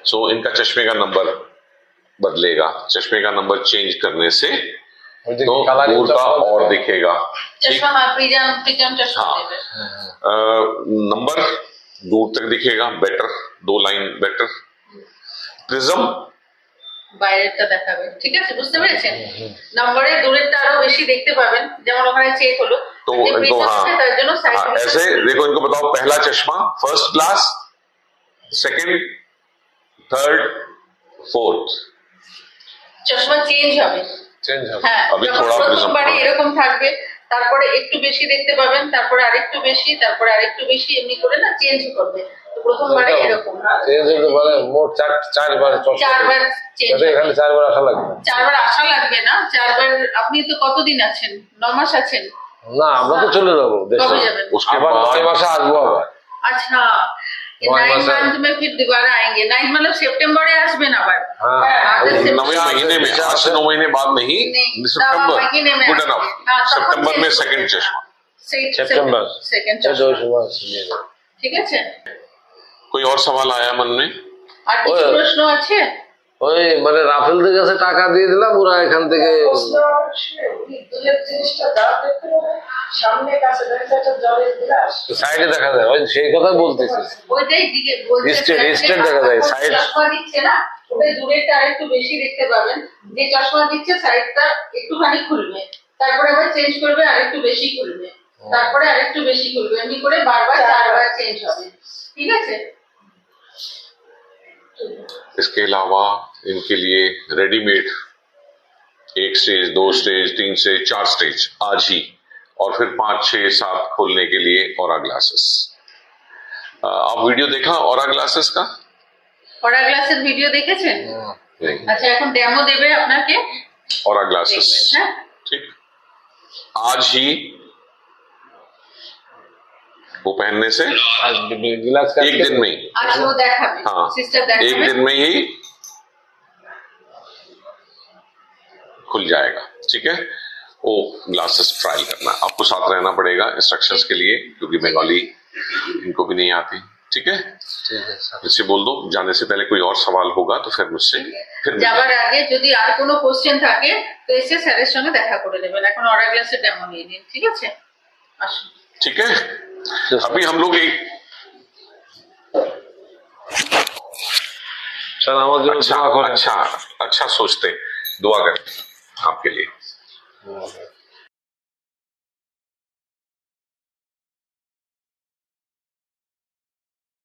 सो इनका चश्मे का नंबर बदलेगा। चश्मे का नंबर चेंज करने से तो दूर का और दिखेगा। चश्मा प्रिज्म चश्मा नंबर दूर तक दिखेगा, बेटर, 2 लाइन बेटर। প্রিজম বাইরেরটা দেখাবে, ঠিক আছে, বুঝতে পেরেছেন? নম্বরে দূরেরটা আরো বেশি দেখতে পাবেন, যেমন ওখানে চেক হলো तो इनको ऐसे देखो, इनको बताओ पहला चश्मा first class, second, third, fourth. চশমা চেঞ্জ হবে, হ্যাঁ, अभी थोड़ा প্রথমবারে এরকম থাকবে, তারপরে একটু বেশি দেখতে পাবেন, তারপরে আরেকটু বেশি, তারপরে আরেকটু বেশি, এমনি করে না চেঞ্জ করবে। তো প্রথমবারে এরকম চেঞ্জ হতে পারে, মোট 4বার চেঞ্জ, এখানে 4বার আসা লাগবে। 4বার আসা লাগবে না, 4বার। আপনি তো কতদিন আছেন? 9 মাস আছেন না, আমরা তো চলে যাবো দেশে। কবে যাবেন? আবার 9 মাসে আসবো আবার। अच्छा, 9 मंथ में फिर दोबारा आएंगे। 9 मतलब सितंबर में आसबेन आबार। हाँ, 9वें महीने में, 8 से 9 महीने बाद नहीं, सितंबर, गुड इनफ। सितंबर में सेकंड चश्मा, सितंबर सेकंड चश्मा, ঠিক আছে। कोई और सवाल आया मन में? আর কিছু প্রশ্ন আছে? ওই মানে রাফেলদের কাছে টাকা দিয়ে দিলাম, ওরা এখান থেকে সাইডে দেখা যায়, ওই সেই কথা বলতেছি, ওইটাই দিকে বলতে স্টেট দেখা যায়, সাইড চশমা দিচ্ছে না, ওটা দূরেরটা আরেকটু বেশি দেখতে পাবেন। যে চশমা দিচ্ছে সাইডটা একটুখানি খুলবে, তারপরে আবার চেঞ্জ করবে, আরেকটু বেশি খুলবে, তারপরে আরেকটু বেশি খুলবে, এমনি করে বারবার 4বার চেঞ্জ হবে, ঠিক আছে। इसके अलावा इनके लिए readymade 1 stage, 2 stage, 3 stage, 4 stage आज ही, और फिर 5, 6, 7 खोलने के लिए ओरा ग्लासेस। आप वीडियो देखा ओरा ग्लासेस का? ওরা গ্লাসের ভিডিও দেখেছেন? আচ্ছা, এখন ডেমো দেবে আপনাকে ओरा ग्लासेस, হ্যাঁ, ठीक। आज ही वो पहनने से एक दिन में ही, আজ ও দেখাবে, हाँ, সিস্টার एक দেখাবে, दिन में ही खुल जाएगा, ठीक है। वो ग्लासेस ट्राई करना, आपको साथ रहना पड़ेगा इंस्ट्रक्शंस के लिए, क्योंकि बंगाली इनको भी नहीं आती, ठीक है। इससे बोल दो, जाने से पहले कोई और सवाल होगा तो फिर मुझसे फिर যাবার আগে যদি আর কোনো কোশ্চেন থাকে তো এসে স্যারের সঙ্গে দেখা করে নেবেন। এখন ওরা গ্লাসের ডেমো নিয়ে নিন, ঠিক আছে, আসুন। ठीक है। अभी हम लोग एक अच्छा सोचते, दुआ करें आपके लिए।